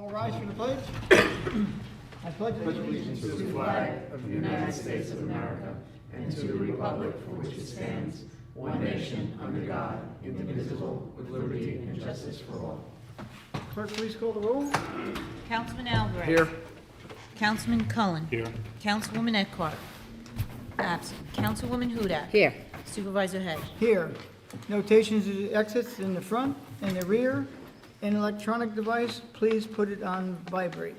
All rise for the pledge. I pledge allegiance To the flag of the United States of America and to the republic for which it stands, one nation, under God, indivisible, with liberty and justice for all. Clerk, please call the roll. Councilman Albrecht. Here. Councilman Cullen. Here. Councilwoman Eckhart. Absent. Councilwoman Hudak. Here. Supervisor Hay. Here. Notations of the exits in the front and the rear. An electronic device, please put it on vibrate.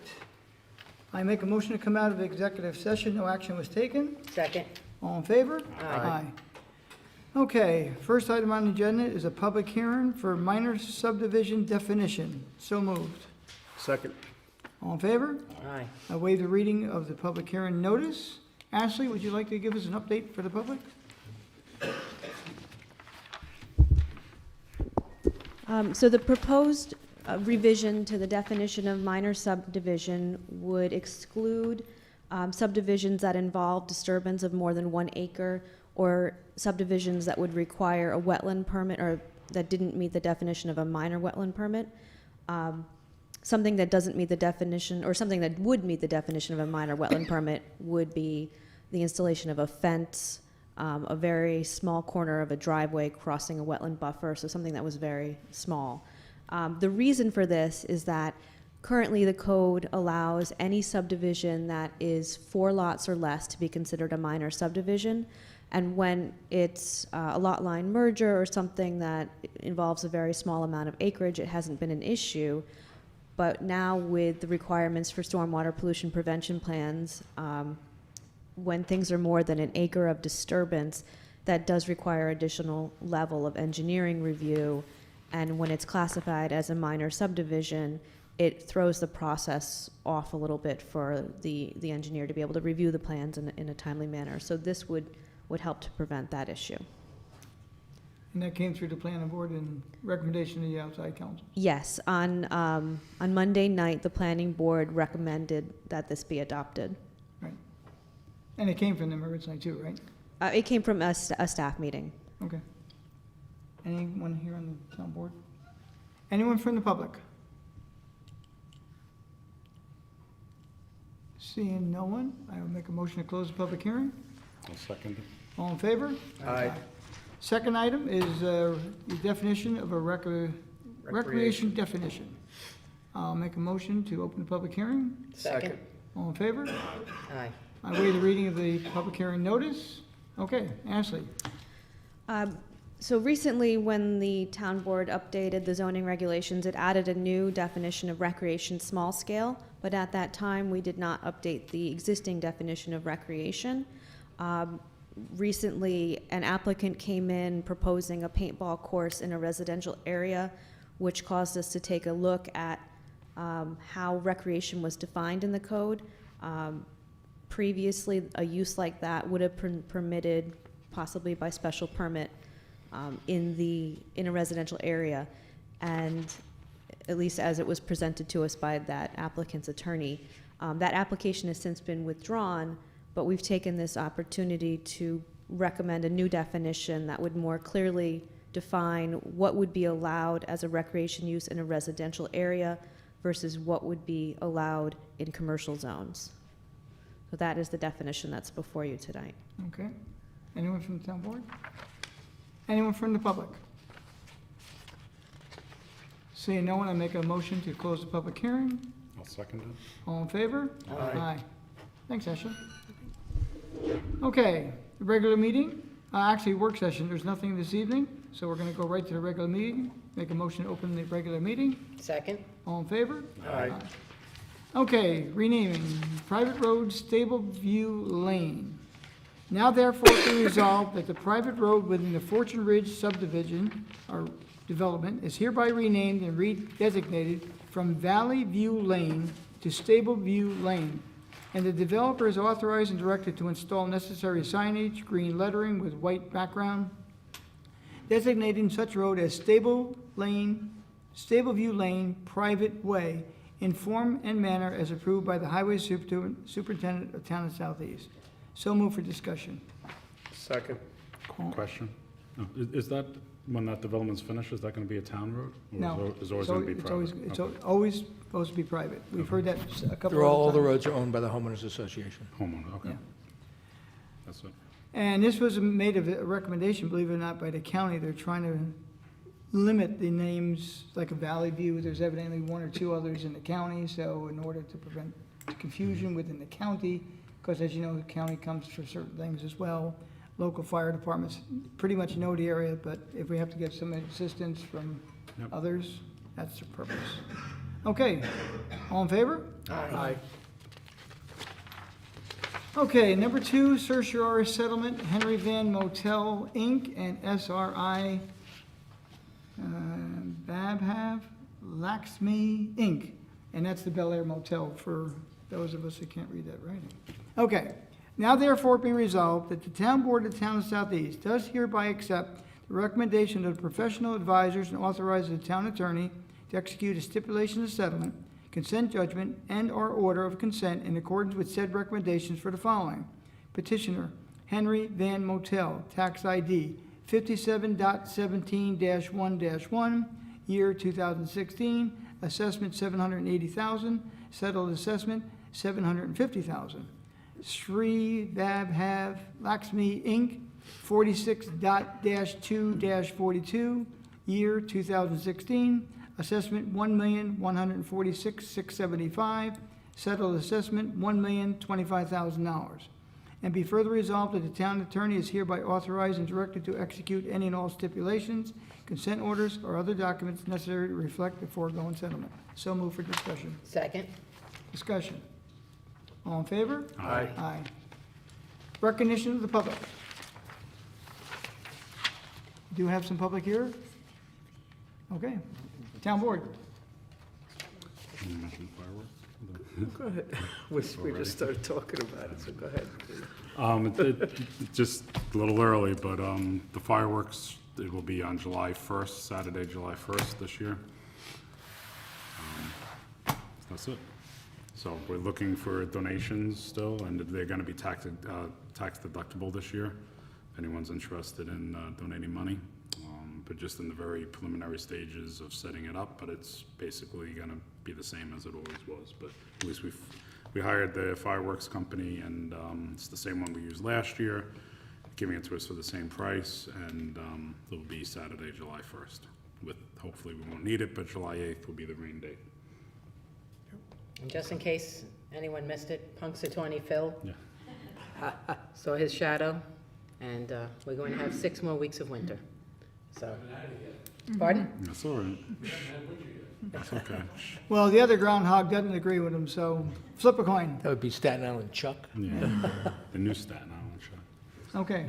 I make a motion to come out of executive session. No action was taken. Second. All in favor? Aye. Okay, first item on the agenda is a public hearing for minor subdivision definition. So moved. Second. All in favor? Aye. I waive the reading of the public hearing notice. Ashley, would you like to give us an update for the public? So the proposed revision to the definition of minor subdivision would exclude subdivisions that involve disturbance of more than 1 acre or subdivisions that would require a wetland permit or that didn't meet the definition of a minor wetland permit. Something that doesn't meet the definition, or something that would meet the definition of a minor wetland permit would be the installation of a fence, a very small corner of a driveway crossing a wetland buffer, so something that was very small. The reason for this is that currently the code allows any subdivision that is 4 lots or less to be considered a minor subdivision. And when it's a lot line merger or something that involves a very small amount of acreage, it hasn't been an issue. But now with the requirements for stormwater pollution prevention plans, when things are more than an acre of disturbance, that does require additional level of engineering review. And when it's classified as a minor subdivision, it throws the process off a little bit for the engineer to be able to review the plans in a timely manner. So this would help to prevent that issue. And that came through the planning board and recommendation to the outside council. Yes, on Monday night, the planning board recommended that this be adopted. Right. And it came from them originally too, right? It came from a staff meeting. Okay. Anyone here on the town board? Anyone from the public? Seeing no one, I will make a motion to close the public hearing. I'll second it. All in favor? Aye. Second item is the definition of a recreation definition. I'll make a motion to open the public hearing. Second. All in favor? Aye. I waive the reading of the public hearing notice. Okay, Ashley. So recently, when the town board updated the zoning regulations, it added a new definition of recreation small scale, but at that time, we did not update the existing definition of recreation. Recently, an applicant came in proposing a paintball course in a residential area, which caused us to take a look at how recreation was defined in the code. Previously, a use like that would have been permitted, possibly by special permit, in a residential area, and at least as it was presented to us by that applicant's attorney. That application has since been withdrawn, but we've taken this opportunity to recommend a new definition that would more clearly define what would be allowed as a recreation use in a residential area versus what would be allowed in commercial zones. So that is the definition that's before you tonight. Okay. Anyone from the town board? Anyone from the public? Seeing no one, I make a motion to close the public hearing. I'll second it. All in favor? Aye. Thanks, Ashley. Okay, the regular meeting, actually work session, there's nothing this evening, so we're gonna go right to the regular meeting. Make a motion to open the regular meeting. Second. All in favor? Aye. Okay, renaming private road Stable View Lane. Now therefore be resolved that the private road within the Fortune Ridge subdivision or development is hereby renamed and redesignated from Valley View Lane to Stable View Lane. And the developer is authorized and directed to install necessary signage, green lettering with white background, designating such road as Stable View Lane Private Way in form and manner as approved by the Highway Superintendent of Town of Southeast. So move for discussion. Second. Question. Is that When that development's finished, is that gonna be a town road? No. Or is it always gonna be It's private? always, it's Okay. always supposed to be private. We've heard that a couple They're of all the times. roads are owned by the homeowners association. Homeowner, okay. Yeah. That's it. And this was made of a recommendation, believe it or not, by the county. They're trying to limit the names, like a Valley View, there's evidently one or two others in the county, so in order to prevent confusion within the county, because as you know, the county comes for certain things as well. Local fire departments pretty much know the area, but if we have to get some assistance from Yep. others, that's the purpose. Okay, all in favor? Aye. Okay, number 2, certiorari settlement, Henry Van Motel, Inc., and SRI Babhav Laxmi, Inc., and that's the Bel Air Motel for those of us who can't read that writing. Okay, now therefore be resolved that the town board of the town of Southeast does hereby accept the recommendation of the professional advisors and authorizes the town attorney to execute a stipulation of settlement, consent judgment, and/or order of consent in accordance with said recommendations for the following. Petitioner, Henry Van Motel, tax ID 57.17-1-1, year 2016, assessment $780,000, settled assessment $750,000. Sri Babhav Laxmi, Inc., 46.2-42, year 2016, assessment $1,146,675, settled assessment $1,025,000. And be further resolved that the town attorney is hereby authorized and directed to execute any and all stipulations, consent orders, or other documents necessary to reflect the foregoing settlement. So move for discussion. Second. Discussion. All in favor? Aye. Aye. Recognition of the public. Do you have some public here? Okay. Town board. You mentioned fireworks? Go ahead. We just started talking about it, so go ahead. It's just a little early, but the fireworks, it will be on July 1st, Saturday, July 1st this year. That's it. So we're looking for donations still, and they're gonna be tax deductible this year, if anyone's interested in donating money. But just in the very preliminary stages of setting it up, but it's basically gonna be the same as it always was. But at least we hired the fireworks company, and it's the same one we used last year, giving it to us for the same price, and it'll be Saturday, July 1st. With, hopefully we won't need it, but July 8th will be the rain date. And just in case anyone missed it, Punxsutawney Phil Yeah. saw his shadow, and we're going to have 6 more weeks of winter. So, pardon? That's all right. That's okay. Well, the other groundhog doesn't agree with him, so flip a coin. That would be Staten Island Chuck. Yeah, the new Staten Island show. Okay.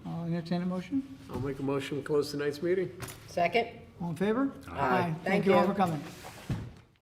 I'll entertain a motion. I'll make a motion to close tonight's meeting. Second? All in favor? Aye. Thank you all you. for coming.